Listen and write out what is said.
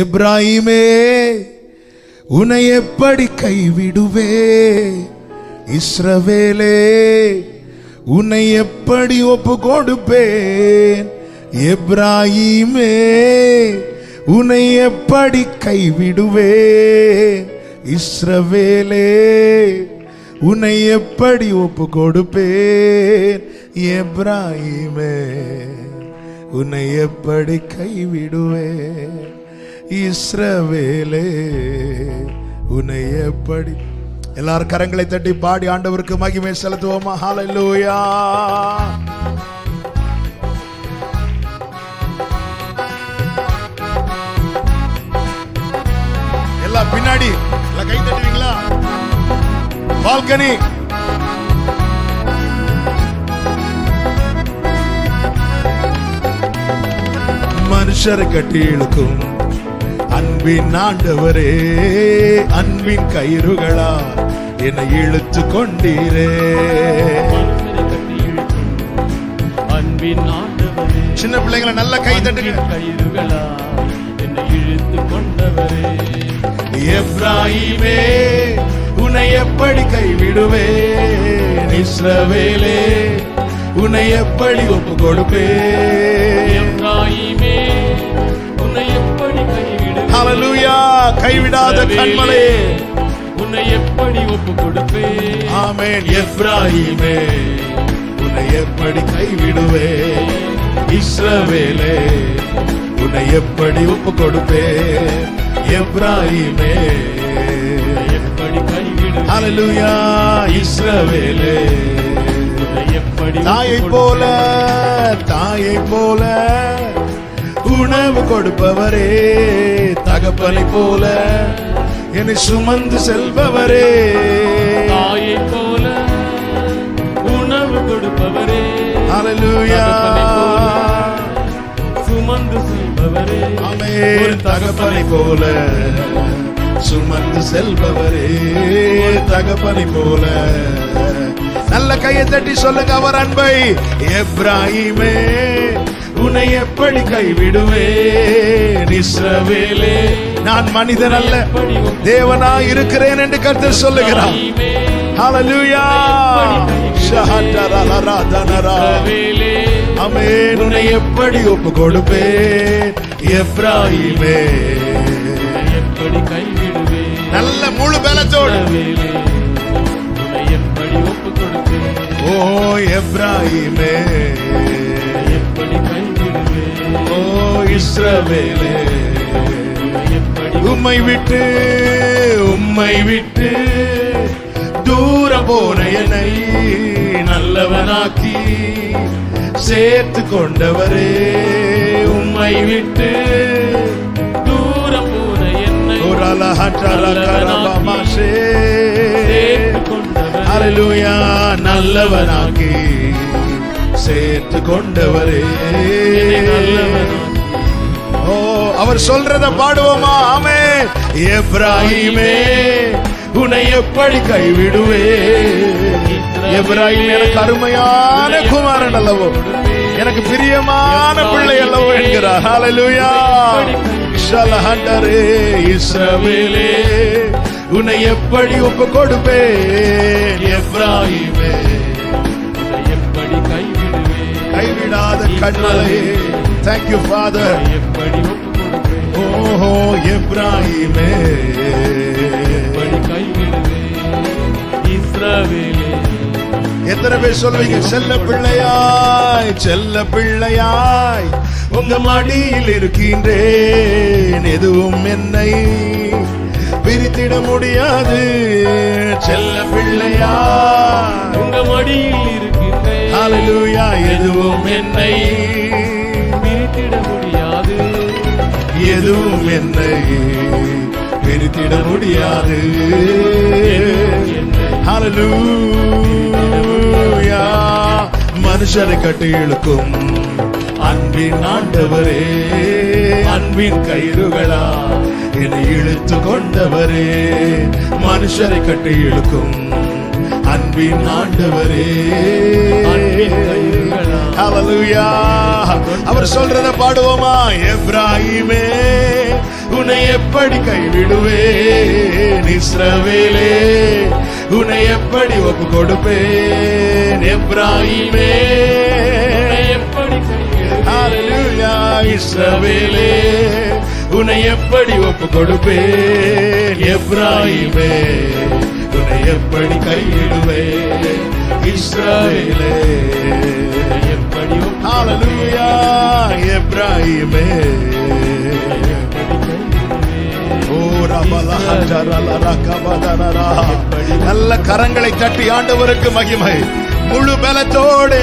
எப்ராஹிமே உன்னை எப்படி கைவிடுவே, இஸ்ரவேலே உன்னை எப்படி ஒப்பு கொடுப்பேன். எப்ராஹிமே உன்னை எப்படி கைவிடுவேன், இஸ்ரவேலே உன்னை எப்படி ஒப்பு கொடுப்பேன். எப்ராஹிமே உன்னை எப்படி கைவிடுவேன், இஸ்ரவேலே உன்னை எப்படி. எல்லாரும் கரங்களை தட்டி பாடி ஆண்டவருக்கு மகிமை செலுத்துவோமா? ஹல்லேலூயா. எல்லாம் பின்னாடி எல்லாம் கை தட்டுவீங்களா? பால்கனி மனுஷர் கட்டி இழுக்கும் அன்பின் ஆண்டவரே, அன்பின் கயிறுகளா என்னை இழுத்து கொண்டீரே. அன்பின் ஆண்டவரே, சின்ன பிள்ளைங்களை நல்ல கை தட்டுங்க. கயிறுகளா என்னை இழுத்து கொண்டவரே. எப்ராஹிமே உன்னை எப்படி கைவிடுவேன், இஸ்ரவேலே உன்னை எப்படி ஒப்பு கொடுப்பேன். எப்ராஹிமே உன்னை எப்படி கைவிடுவேன். ஹல்லேலூயா. கைவிடாத கண்மலே உன்னை எப்படி ஒப்பு கொடுப்பேன். ஆமென். எப்ராஹிமே உன்னை எப்படி கைவிடுவேன், இஸ்ரவேலே உன்னை எப்படி ஒப்பு கொடுப்பேன். எப்ராஹிமே எப்படி கைவிடுவேன். ஹல்லேலூயா. இஸ்ரவேலே எப்படி தாயை போல, தாயை போல உணவு கொடுப்பவரே, தகப்பனை போல என்னை சுமந்து செல்பவரே. தாயை போல உணவு கொடுப்பவரே, ஹல்லேலூயா. சுமந்து செல்பவரே. ஆமென். தகப்பனை போல சுமந்து செல்பவரே, தகப்பனை போல. நல்ல கையை தட்டி சொல்லுங்க அவர் அன்பை. எப்ராஹிமே உன்னை எப்படி கைவிடுவேன், இஸ்ரவேலே நான் மனிதன் அல்ல தேவனா இருக்கிறேன் என்று கர்த்தர் சொல்லுகிறார். ஹல்லேலூயா. ஆமென். உன்னை எப்படி ஒப்பு கொடுப்பேன், எப்ராஹிமே எப்படி கைவிடுவேன். நல்ல முழு பலத்தோடு. உன்னை எப்படி ஒப்பு கொடுப்பேன். ஓ எப்ராஹிமே எப்படி கைவிடுவேன். ஓ இஸ்ரவேலே எப்படி உம்மை விட்டு, உம்மை விட்டு தூர போன என்னை நல்லவனாக்கி சேர்த்து கொண்டவரே. உம்மை விட்டு தூரம் போன என்னை சேர்த்து கொண்டவரே. ஹல்லேலூயா. நல்லவனாக்கி சேர்த்து கொண்டவரே. ஓ அவர் சொல்றத பாடுவோமா? ஆமென். எப்ராஹிமே உன்னை எப்படி கைவிடுவே. எப்ராஹிம் எனக்கு அருமையான குமாரன் அல்லவோ, எனக்கு பிரியமான பிள்ளை அல்லவோ என்கிறார். ஹல்லேலூயா. ஷலஹண்டரே இஸ்ரவேலே உன்னை எப்படி ஒப்பு கொடுப்பேன். எப்ராஹிமே எப்படி கைவிடுவேன். கைவிடாத கண்மலையே. Thank you Father. எப்படி ஒப்பு கொடுப்பேன். ஓஹோ எப்ராஹிமே எப்படி கைவிடுவேன். இஸ்ரவேலே எத்தனை பேர் சொல்வீங்க? செல்ல பிள்ளையாய், செல்ல பிள்ளையாய் உங்க மடியில் இருக்கின்றேன், எதுவும் என்னை பிரித்திட முடியாது. செல்ல பிள்ளையாய் உங்க மடியில் இருக்கின்றேன். ஹல்லேலூயா. எதுவும் என்னை பிரித்திட முடியாது. எதுவும் என்னை பிரித்திட முடியாது. ஹல்லேலூயா. மனுஷரை கட்டி இழுக்கும் அன்பின் ஆண்டவரே, அன்பின் கயிறுகளா என்னை இழுத்து கொண்டவரே. மனுஷரை கட்டி இழுக்கும் அன்பின் ஆண்டவரே. ஹல்லேலூயா. அவர் சொல்றத பாடுவோமா? எப்ராஹிமே எப்படி கைவிடுவேன் இஸ்ரவேலே உன்னை எப்படி ஒப்பு கொடுப்பேன் எப்ராயிமே எப்படி கைவிடுவேன் ஹல்லேலூயா இஸ்ரவேலே உன்னை எப்படி ஒப்பு கொடுப்பேன் எப்ராயிமே உன்னை எப்படி கைவிடுவேன் இஸ்ரவேலே எப்படி ஹல்லேலூயா எப்ராயிமே ஓ ரபலா ஹஜரலா ரகபதரா நல்ல கரங்களை தட்டி ஆண்டவருக்கு மகிமை முழு பலத்தோடு